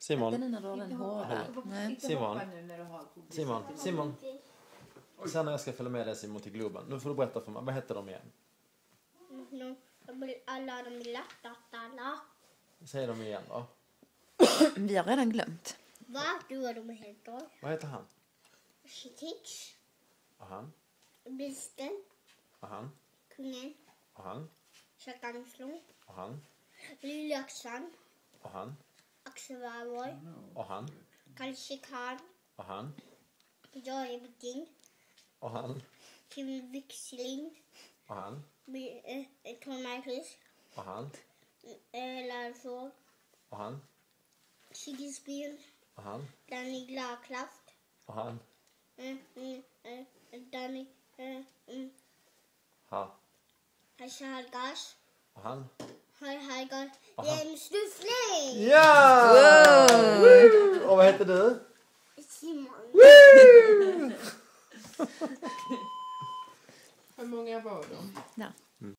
Simon. Den är när du har den hårda. Nej. Simon. Sen när jag ska följa med dig Simon till Globen. Nu får du berätta för mig. Vad heter de igen? Alla de alla. Säg dem igen då. Vi har redan glömt. Vad du de heter? Vad heter han? Stitch. Och han? Blixten. Och han? Kungen. Och han? Tjackanslung. Och han? Liljaxan. Och han? Axel Warboy. Och han? Kanske Karl. Och han? Joy Budding. Och han? Kim Wixling. Och han? Tom Marcus. Och han? Larsson. Och han? Siggesbjörn. Och han? Danny Gladkraft. Och han? Danny Ha. Halgas. Och han? Halgar. Jens Dufling. Ja! Wow! Och vad heter du? Simon. Hur många var de? Ja.